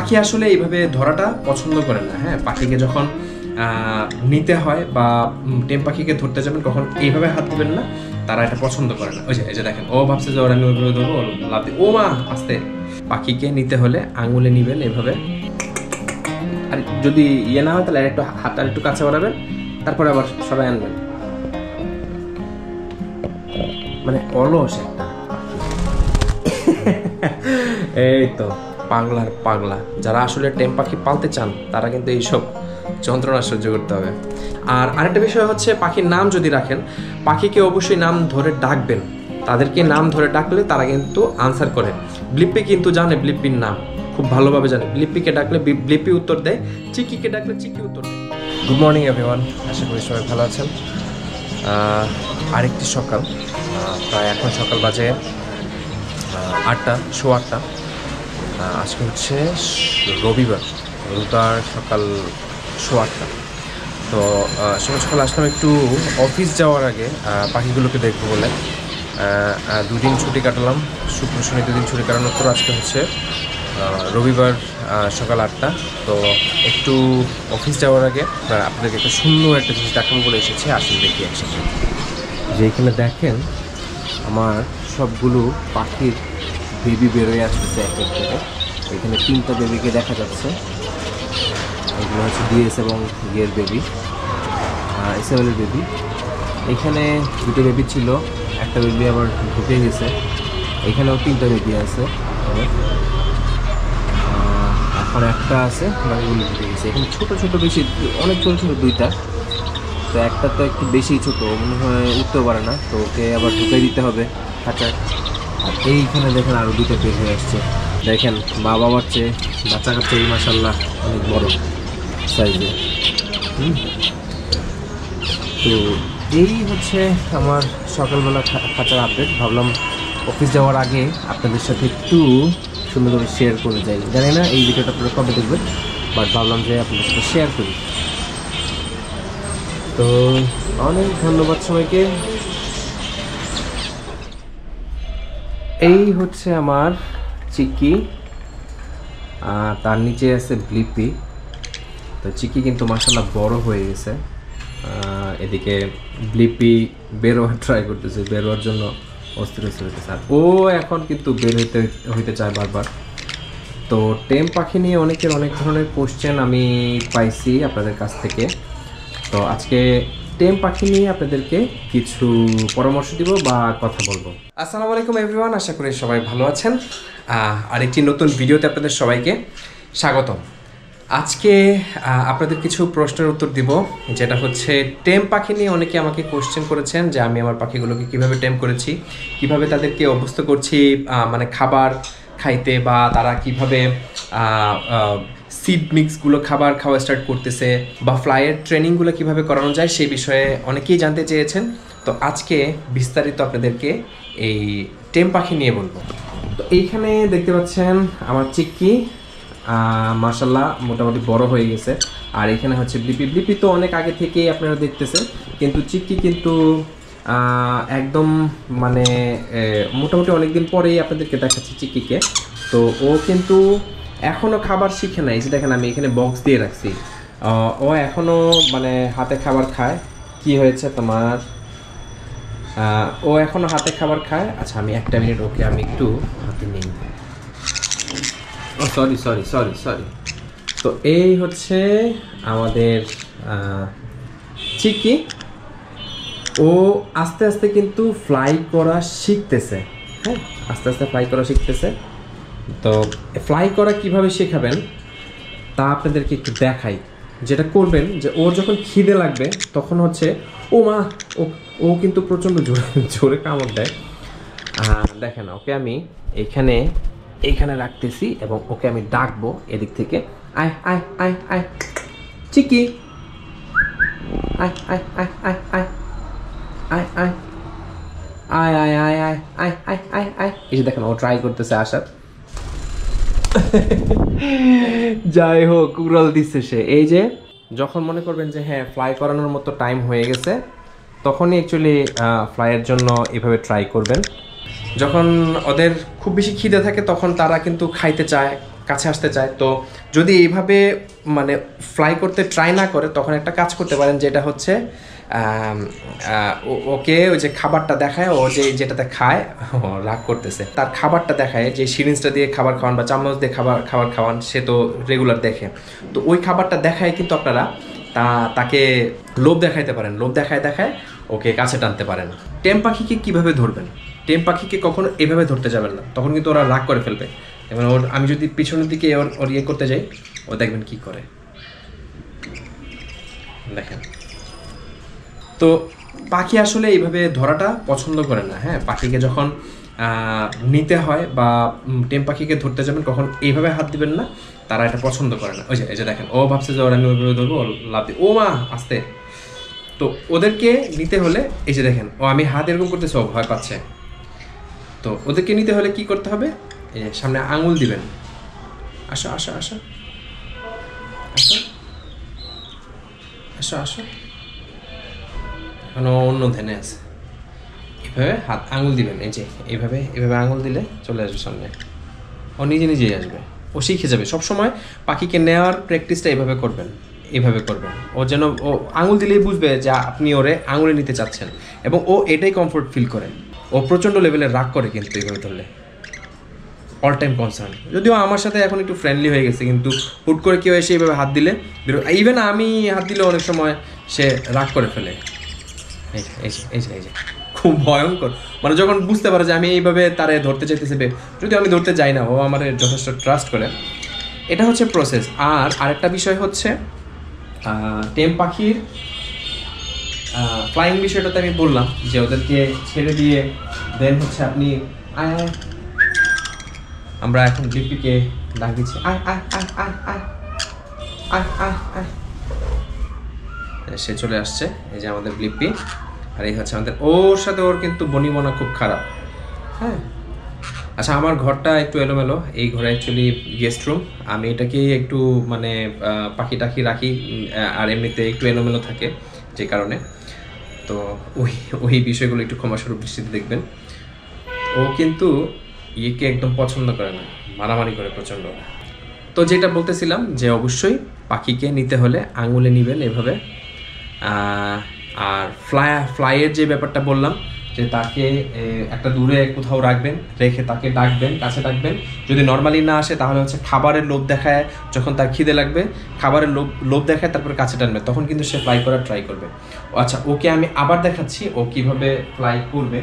পাখি আসলে এইভাবে ধরাটা পছন্দ করে না। হ্যাঁ, পাখিকে যখন নিতে হয় বা টেম পাখিকে ধরতে যাবেন কখন এইভাবে হাত দিবেন না, তারা এটা পছন্দ করে না। ওই যে এই যে দেখেন, ও ভাবছে যে ওরা আমি ওইভাবে ধরবো, লাভ ও মা আস্তে। পাখিকে নিতে হলে আঙুলে নিবেন এভাবে, আর যদি ইয়ে না হয় তাহলে একটু হাত আর একটু কাছে বাড়াবেন, তারপরে আবার সরাই আনবেন। মানে অলস একটা এই তো পাগলার পাগলা। যারা আসলে টেম পাখি পালতে চান তারা কিন্তু এইসব যন্ত্রণা সহ্য করতে হবে। আর আরেকটা বিষয় হচ্ছে, পাখির নাম যদি রাখেন, পাখিকে অবশ্যই নাম ধরে ডাকবেন। তাদেরকে নাম ধরে ডাকলে তারা কিন্তু আনসার করে। ব্লিপ্পি কিন্তু জানে ব্লিপ্পির নাম খুব ভালোভাবে জানে। ব্লিপ্পিকে ডাকলে ব্লিপ্পি উত্তর দেয়, চিকিকে ডাকলে চিকি উত্তর দেয়। গুড মর্নিং এভরিওয়ান, আশা করি সবাই ভালো আছেন। আরেকটি সকাল, প্রায় এখন সকাল বাজে 8টা, 8:15। আজকে হচ্ছে রবিবার সকাল 8:15। তো সকাল সকাল আসলাম একটু অফিস যাওয়ার আগে পাখিগুলোকে দেখবো বলে। 2 দিন ছুটি কাটালাম, শুক্র শনি 2 দিন ছুটি কাটানোর পর আজকে হচ্ছে রবিবার সকাল 8টা। তো একটু অফিস যাওয়ার আগে আপনাদেরকে একটা সুন্দর একটা জিনিস দেখাবো বলে এসেছি। আসলে দেখি একসাথে, যে এখানে দেখেন আমার সবগুলো পাখির বেবি বেরোয় আসতেছে এক এক করে। এখানে 3টা বেবিকে দেখা যাচ্ছে। এগুলো হচ্ছে ডিএস এবং ইয়ের বেবি, এসএলের বেবি। এখানে 2টো বেবি ছিল, একটা বেবি আবার ঢুকে গেছে। এখানেও 3টা বেবি আছে, এখন একটা আছে, বাকিগুলো ঢুকে গেছে। এখানে ছোটো ছোটো বেশি, অনেক ছোটো ছোটো 2টা। তো একটা তো একটু বেশি ছোটো, মনে হয় উঠতেও পারে না, তো ওকে আবার ঢুকে দিতে হবে খাঁচায়। আর এইখানে দেখেন আরও 2টা বের হয়ে আসছে। দেখেন মা বাবার চেয়ে বাচ্চা কাচ্চা এই মাশাআল্লাহ অনেক বড় সাইজে। তো এই হচ্ছে আমার সকালবেলা খাঁচার আপডেট। ভাবলাম অফিস যাওয়ার আগে আপনাদের সাথে একটু সুন্দর করে শেয়ার করে যাই। জানি না এই ভিডিওটা আপনারা কবে দেখবেন, বাট ভাবলাম যে আপনাদের সাথে শেয়ার করি। তো অনেক ধন্যবাদ সবাইকে। এই হচ্ছে আমার চিকি, তার নিচে আছে ব্লিপি। তো চিকি কিন্তু মাশাআল্লাহ বড় হয়ে গেছে। এদিকে ব্লিপি বেরোয়ার ট্রাই করতেছে, বেরোয়ার জন্য অস্থির হইতেছে। আর ও এখন কিন্তু বের হইতে চায় বারবার। তো টেম পাখি নিয়ে অনেকের অনেক ধরনের কোশ্চেন আমি পাইছি আপনাদের কাছ থেকে। তো আজকে টেম পাখি নিয়ে আপনাদেরকে কিছু পরামর্শ দিব বা কথা বলবো। আসসালামু আলাইকুম এভরিওয়ান, আশা করি সবাই ভালো আছেন। আরেকটি নতুন ভিডিওতে আপনাদের সবাইকে স্বাগতম। আজকে আপনাদের কিছু প্রশ্নের উত্তর দিব, যেটা হচ্ছে টেম পাখি নিয়ে অনেকে আমাকে কোশ্চেন করেছেন যে আমি আমার পাখিগুলোকে কিভাবে টেম করেছি, কিভাবে তাদেরকে অভ্যস্ত করছি মানে খাবার খাইতে, বা তারা কিভাবে সিড মিক্সগুলো খাবার খাওয়া স্টার্ট করতেছে, বা ফ্লাইয়ের ট্রেনিংগুলো কিভাবে করানো যায় সেই বিষয়ে অনেকেই জানতে চেয়েছেন। তো আজকে বিস্তারিত আপনাদেরকে এই টেম পাখি নিয়ে বলবো। তো এইখানে দেখতে পাচ্ছেন আমার চিক্কি মাশাআল্লাহ মোটামুটি বড় হয়ে গেছে। আর এখানে হচ্ছে ব্লিপি তো অনেক আগে থেকেই আপনারা দেখতেছেন, কিন্তু চিক্কি কিন্তু একদম মানে মোটামুটি অনেকদিন পরেই আপনাদেরকে দেখাচ্ছি চিক্কিকে। তো ও কিন্তু এখনও খাবার শিখে নাই। যে দেখেন আমি এখানে বক্স দিয়ে রাখছি, ও এখনও মানে হাতে খাবার খায়। কি হয়েছে তোমার? ও এখনও হাতে খাবার খায়। আচ্ছা আমি একটা মিনিট ওকে আমি একটু হাতে নিই। ও সরি সরি সরি সরি। তো এই হচ্ছে আমাদের চিকি। ও আস্তে আস্তে কিন্তু ফ্লাই করা শিখতেছে। হ্যাঁ, আস্তে আস্তে ফ্লাই করা শিখতেছে। তো ফ্লাই করা কিভাবে শেখাবেন তা আপনাদেরকে একটু দেখাই। যেটা করবেন যে ওর যখন খিদে লাগবে তখন হচ্ছে ও মা ও কিন্তু প্রচণ্ড জোরে জোরে কামড় দেয়। দেখেন ওকে আমি এইখানে রাখতেছি এবং ওকে আমি ডাকবো এদিক থেকে, আয় আয় আয় আয় চিকি, আয় আয় আয় আয় আয় আয় আয় আয় আয় আয় আয় আয় আয় আয় আয়। এই যে দেখেন ও ট্রাই করতেছে আসার। যাই হোক উড়াল দিচ্ছে সে। এই যে যখন মনে করবেন যে হ্যাঁ ফ্লাই করানোর মতো টাইম হয়ে গেছে, তখনই অ্যাকচুয়ালি ফ্লাইয়ের জন্য এভাবে ট্রাই করবেন। যখন ওদের খুব বেশি খিদে থাকে তখন তারা কিন্তু খাইতে চায়, কাছে আসতে চায়। তো যদি এইভাবে মানে ফ্লাই করতে ট্রাই না করে, তখন একটা কাজ করতে পারেন, যেটা হচ্ছে ওকে ওই যে খাবারটা দেখায়, ও যেটাতে খায়, রাগ করতেছে, তার খাবারটা দেখায়, যে সিরিঞ্জটা দিয়ে খাবার খাওয়ান বা চামচ দিয়ে খাবার খাওয়ান, সে তো রেগুলার দেখে। তো ওই খাবারটা দেখায় কিন্তু আপনারা তাকে লোভ দেখাইতে পারেন, লোভ দেখায় ওকে কাছে টানতে পারেন। টেম পাখিকে কীভাবে ধরবেন? টেম পাখিকে কখনো এভাবে ধরতে যাবেন না, তখন কিন্তু ওরা রাগ করে ফেলবে। এবং আমি যদি পিছনের দিকে ওর ইয়ে করতে যাই, ও দেখবেন কি করে, দেখেন। তো পাখি আসলে এইভাবে ধরাটা পছন্দ করে না। হ্যাঁ, পাখিকে যখন নিতে হয় বা টেম পাখিকে ধরতে যাবেন, কখন এইভাবে হাত দিবেন না, তারা এটা পছন্দ করে না। এই যে দেখেন, ও ভাবছে যে ওরা আমি ওইভাবে ধরবো, লাভ দিয়ে ও মা আস্তে। তো ওদেরকে নিতে হলে এই যে দেখেন, ও আমি হাত এরকম করতেছে, ও ভয় পাচ্ছে। তো ওদেরকে নিতে হলে কি করতে হবে? এই যে সামনে আঙুল দিবেন, আসো আসো আসো আসো আসো আসো, এখন অন্য ধ্যানে আছে। এভাবে হাত আঙুল দিবেন, এই যে এইভাবে আঙুল দিলে চলে আসবে সামনে, ও নিজেই আসবে, ও শিখে যাবে। সবসময় পাখিকে নেওয়ার প্র্যাকটিসটা এইভাবে করবেন, ও যেন ও আঙুল দিলেই বুঝবে যে আপনি ওরে আঙুলে নিতে চাচ্ছেন, এবং ও এটাই কমফোর্ট ফিল করে। ও প্রচণ্ড লেভেলের রাগ করে কিন্তু এইভাবে ধরলে, অল টাইম কনসার্ন। যদিও আমার সাথে এখন একটু ফ্রেন্ডলি হয়ে গেছে, কিন্তু হুট করে কেউ এসে এইভাবে হাত দিলে, ইভেন আমি হাত দিলে অনেক সময় সে রাগ করে ফেলে। এই যে খুব ভয়ঙ্কর, মানে যখন বুঝতে পারে যে আমি এইভাবে তারে ধরতে চাইতেছি, যদিও আমি ধরতে যাই না, ও আমার যথেষ্ট ট্রাস্ট করে। এটা হচ্ছে প্রসেস। আর আরেকটা বিষয় হচ্ছে টেম পাখির ফ্লাইং বিষয়টাতে আমি বললাম যে ওদেরকে ছেড়ে দিয়ে দেন হচ্ছে আপনি আমরা এখন ব্লিপিকে ডাক দিচ্ছি, সে চলে আসছে। এই যে আমাদের ব্লিপি, আর এই হচ্ছে আমাদের, ওর সাথে ওর কিন্তু বনিবনা খুব খারাপ। হ্যাঁ, আচ্ছা, আমার ঘরটা একটু এলোমেলো, এই ঘরে অ্যাকচুয়ালি গেস্ট রুম, আমি এটাকে একটু মানে পাখি টাখি রাখি, আর এমনিতে একটু এলোমেলো থাকে যে কারণে। তো ওই বিষয়গুলো একটু ক্ষমাস্বরূপ দৃষ্টিতে দেখবেন। ও কিন্তু ইয়েকে একদম পছন্দ করে না, মারামারি করে প্রচণ্ড। তো যেটা বলতেছিলাম যে অবশ্যই পাখিকে নিতে হলে আঙুলে নিবেন এভাবে। আর ফ্লাইয়ের যে ব্যাপারটা বললাম, যে তাকে একটা দূরে কোথাও রাখবেন, রেখে তাকে ডাকবেন, কাছে ডাকবেন। যদি নর্মালি না আসে, তাহলে হচ্ছে খাবারের লোভ দেখায়, যখন তার খিদে লাগবে খাবারের লোভ দেখায়, তারপরে কাছে টানবে, তখন কিন্তু সে ফ্লাই করার ট্রাই করবে। আচ্ছা, ওকে আমি আবার দেখাচ্ছি ও কিভাবে ফ্লাই করবে।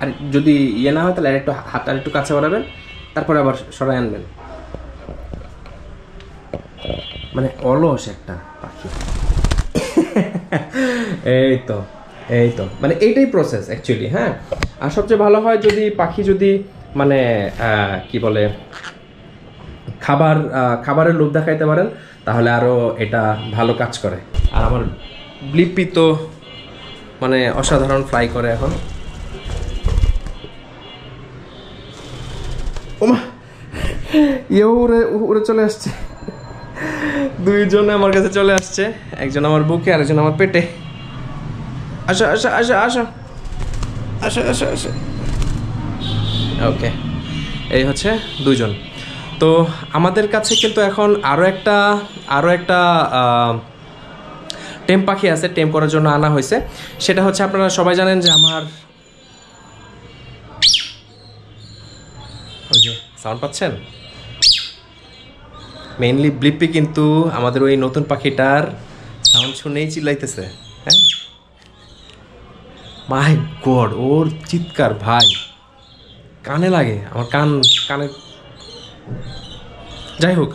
আর যদি ইয়ে না হয়, তাহলে একটু হাত আর একটু কাছে বাড়াবেন, তারপরে আবার সরাই আনবেন। মানে অলস একটা পাখি। এই তো মানে এইটাই প্রসেস অ্যাকচুয়ালি। হ্যাঁ, আর সবচেয়ে ভালো হয় যদি পাখি যদি মানে কি বলে খাবারের লোভ দেখাইতে পারেন, তাহলে আরও এটা ভালো কাজ করে। আর আমার ব্লিপি তো মানে অসাধারণ ফ্লাই করে এখন। ওমা, উড়ে চলে আসছে, দুইজনে আমার কাছে চলে আসছে, একজন আমার বুকে আর একজন আমার পেটে। আসো আসো আসো আসো আসো আসো আসো। ওকে, এই হচ্ছে দুজন। তো আমাদের কাছে কিন্তু এখন আরও একটা টেম পাখি আছে, টেম করার জন্য আনা হয়েছে। সেটা হচ্ছে, আপনারা সবাই জানেন যে আমার ওই যে সাউন্ড পাচ্ছেন, মেইনলি ব্লিপি কিন্তু আমাদের ওই নতুন পাখিটার সাউন্ড শুনেই চিল্লাইতেছে। হ্যাঁ, মাই গড, ওর চিৎকার ভাই কানে লাগে, আমার কানে। যাই হোক,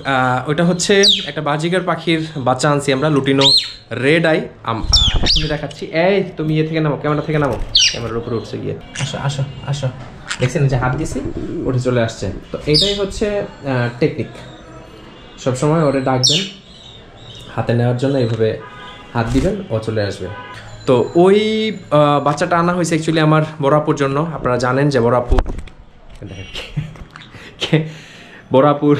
ওইটা হচ্ছে একটা বাজিগার পাখির বাচ্চা আনছি আমরা, লুটিনো রেড আই। এখনই দেখাচ্ছি। এই তুমি ইয়ে থেকে নামো, ক্যামেরা থেকে নামো, ক্যামেরার উপরে উঠছে গিয়ে। আসো আসো আসো, দেখছেন যে হাত দিছি, উঠে চলে আসছে। তো এইটাই হচ্ছে টেকনিক। সবসময় ওরে ডাকবেন, হাতে নেওয়ার জন্য এইভাবে হাত দিবেন, ও চলে আসবে। তো ওই বাচ্চাটা আনা হয়েছে অ্যাকচুয়ালি আমার বড়াপুর জন্য। আপনারা জানেন যে বড়াপুর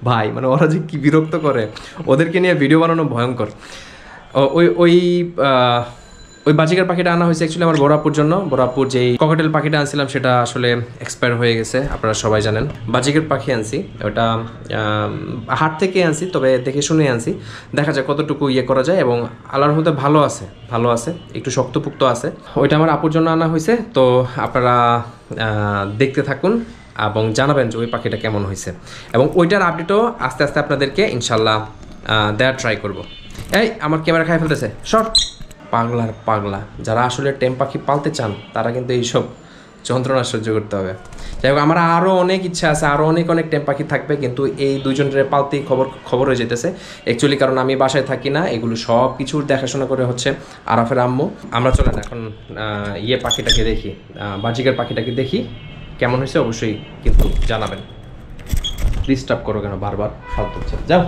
ভাই, মানে ওরা যে কি বিরক্ত করে, ওদেরকে নিয়ে ভিডিও বানানো ভয়ঙ্কর। ওই ওই বাজিকার পাখিটা আনা হয়েছে অ্যাকচুয়ালি আমার বড় আপুর জন্য। বড় আপুর যেই ককাটেল পাখিটা আনছিলাম সেটা আসলে এক্সপায়ার হয়ে গেছে, আপনারা সবাই জানেন। বাজিকার পাখি আনছি, ওটা হাট থেকে আনছি, তবে দেখে শুনে আনছি, দেখা যায় কতটুকু ইয়ে করা যায়। এবং আল্লাহর মধ্যে ভালো আছে, একটু শক্তপুক্ত আছে। ওইটা আমার আপুর জন্য আনা হয়েছে। তো আপনারা দেখতে থাকুন এবং জানাবেন যে ওই পাখিটা কেমন হয়েছে, এবং ওইটার আপডেটও আস্তে আস্তে আপনাদেরকে ইনশাল্লাহ দেওয়ার ট্রাই করব। এই আমার ক্যামেরা খাই ফেলতেছে, শর্ট পাগলা যারা আসলে টেম পাখি পালতে চান তারা কিন্তু এইসব যন্ত্রণা সহ্য করতে হবে। যাই হোক, আমার আরও অনেক ইচ্ছা আছে, আরও অনেক টেম পাখি থাকবে, কিন্তু এই দুইজনের পালতেই খবর হয়ে যেতেছে অ্যাকচুয়ালি, কারণ আমি বাসায় থাকি না। এগুলো সব কিছুর দেখাশোনা করে হচ্ছে আরাফের আম্মু। আমরা চলেন এখন পাখিটাকে দেখি, বাজিকার পাখিটাকে দেখি কেমন হয়েছে, অবশ্যই কিন্তু জানাবেন। ডিস্টার্ব করো কেন বারবার, ফালতু হচ্ছে, যাও।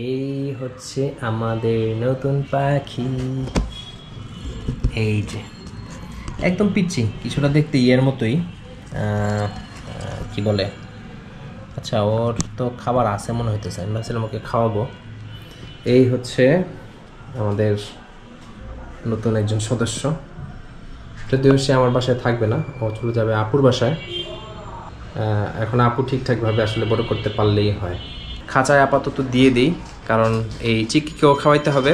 এই হচ্ছে আমাদের নতুন পাখি, এই যে একদম পিচ্ছি, কিছুটা দেখতে ইয়ের মতোই, কি বলে, আচ্ছা ওর তো খাবার আছে মনে হইতেছে, আমি ভাবছিলাম ওকে খাওয়াবো। এই হচ্ছে আমাদের নতুন একজন সদস্য, যদিও সে আমার বাসায় থাকবে না, ও চলে যাবে আপুর বাসায়। এখন আপু ঠিকঠাকভাবে আসলে বড় করতে পারলেই হয়। খাঁচায় আপাতত দিয়ে দিই, কারণ এই চিকিকেও খাওয়াইতে হবে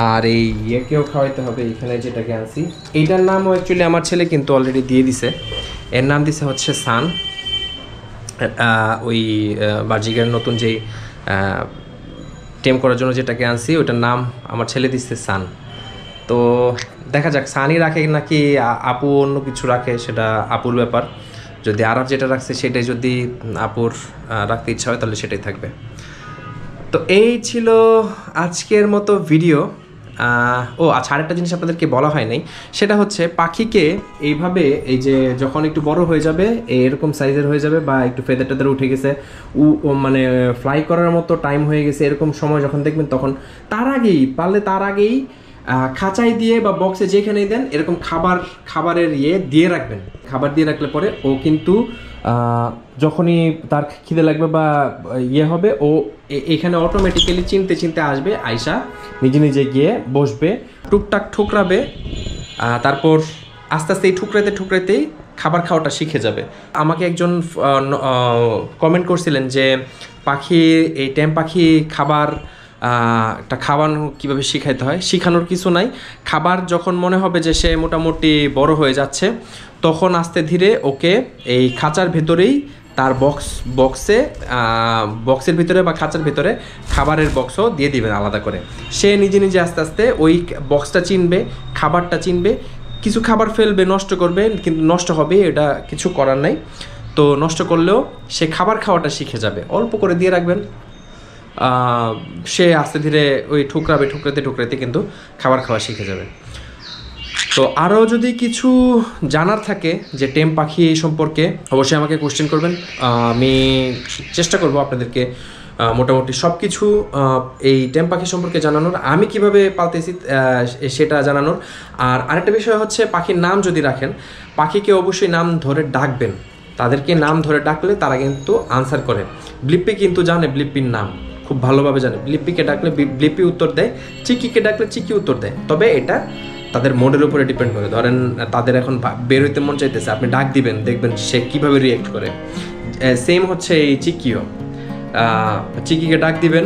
আর এই ইয়েকেও খাওয়াইতে হবে। এখানে যেটাকে আনছি এইটার নামও অ্যাকচুয়ালি আমার ছেলে কিন্তু অলরেডি দিয়ে দিছে, এর নাম দিছে হচ্ছে সান। ওই বাজিকের নতুন যেই টেম করার জন্য যেটাকে আনছি ওইটার নাম আমার ছেলে দিচ্ছে সান। তো দেখা যাক সানই রাখে নাকি আপু অন্য কিছু রাখে, সেটা আপুর ব্যাপার। যদি আরাফ যেটা রাখছে সেটাই যদি আপুর রাখতে ইচ্ছা হয় তাহলে সেটাই থাকবে। তো এই ছিল আজকের মতো ভিডিও। ও আচ্ছা, আরেকটা জিনিস আপনাদেরকে বলা হয় নাই, সেটা হচ্ছে পাখিকে এইভাবে, এই যে যখন একটু বড় হয়ে যাবে, এরকম সাইজের হয়ে যাবে বা একটু ফেদার টেদার উঠে গেছে, মানে ফ্লাই করার মতো টাইম হয়ে গেছে, এরকম সময় যখন দেখবেন তখন তার আগেই খাঁচায় দিয়ে বা বক্সে যেখানেই দেন এরকম খাবারের দিয়ে রাখবেন। খাবার দিয়ে রাখলে পরে ও কিন্তু যখনই তার খিদে লাগবে বা হবে, ও এখানে অটোমেটিক্যালি চিনতে আসবে, আয়সা নিজে গিয়ে বসবে, টুকটাক ঠুকরাবে, তারপর আস্তে আস্তে এই ঠুকরাতেই খাবার খাওয়াটা শিখে যাবে। আমাকে একজন কমেন্ট করছিলেন যে এই টেম পাখি খাওয়ানো কীভাবে শিখাইতে হয়। শিখানোর কিছু নাই, খাবার যখন মনে হবে যে সে মোটামুটি বড় হয়ে যাচ্ছে তখন আস্তে ধীরে ওকে এই খাঁচার ভেতরেই তার বক্সের ভিতরে বা খাঁচার ভিতরে খাবারের বক্সও দিয়ে দিবেন আলাদা করে। সে নিজে আস্তে আস্তে ওই বক্সটা চিনবে, খাবারটা চিনবে, কিছু খাবার ফেলবে, নষ্ট করবে, কিন্তু নষ্ট হবে, এটা কিছু করার নাই। তো নষ্ট করলেও সে খাবার খাওয়াটা শিখে যাবে। অল্প করে দিয়ে রাখবেন, সে আস্তে ধীরে ওই ঠুকরাতে কিন্তু খাবার খাওয়া শিখে যাবে। তো আরও যদি কিছু জানার থাকে যে টেম পাখি সম্পর্কে, অবশ্যই আমাকে কোশ্চেন করবেন, আমি চেষ্টা করব আপনাদেরকে মোটামুটি সব কিছু এই টেম পাখি সম্পর্কে জানানোর, আমি কিভাবে পালতেছি সেটা জানানোর। আর আরেকটা বিষয় হচ্ছে পাখির নাম যদি রাখেন, পাখিকে অবশ্যই নাম ধরে ডাকবেন, তাদেরকে নাম ধরে ডাকলে তারা কিন্তু আনসার করে। ব্লিপ্পি কিন্তু জানে ব্লিপ্পির নাম খুব ভালোভাবে জানে, ব্লিপ্পিকে ডাকলে ব্লিপ্পি উত্তর দেয়, চিকিকে ডাকলে চিকি উত্তর দেয়। তবে এটা তাদের মোডের উপরে ডিপেন্ড করে। ধরেন তাদের এখন বের হইতে মন চাইতেছে, আপনি ডাক দিবেন, দেখবেন সে কীভাবে রিয়েক্ট করে। সেম হচ্ছে এই চিকিকে ডাক দিবেন,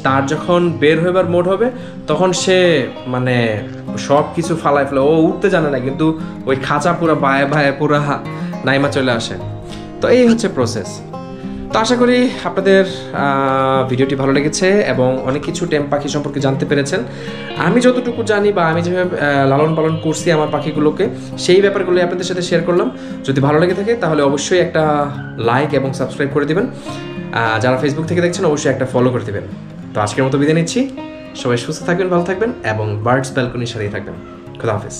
তার যখন বের হইবার মোড হবে তখন সে মানে সব কিছু ফালায় ফেলে, ও উঠতে জানে না কিন্তু ওই খাঁচা পুরো বায়ে পুরা নাইমা চলে আসে। তো এই হচ্ছে প্রসেস। তো আশা করি আপনাদের ভিডিওটি ভালো লেগেছে এবং অনেক কিছু টেম পাখি সম্পর্কে জানতে পেরেছেন। আমি যতটুকু জানি বা আমি যেভাবে লালন পালন করছি আমার পাখিগুলোকে, সেই ব্যাপারগুলো আপনাদের সাথে শেয়ার করলাম। যদি ভালো লেগে থাকে তাহলে অবশ্যই একটা লাইক এবং সাবস্ক্রাইব করে দিবেন। যারা ফেসবুক থেকে দেখছেন অবশ্যই একটা ফলো করে দিবেন। তো আজকের মতো বিদায় নিচ্ছি, সবাই সুস্থ থাকবেন, ভালো থাকবেন এবং বার্ডস ব্যালকনির সাথেই থাকবেন। খোদা হাফেজ।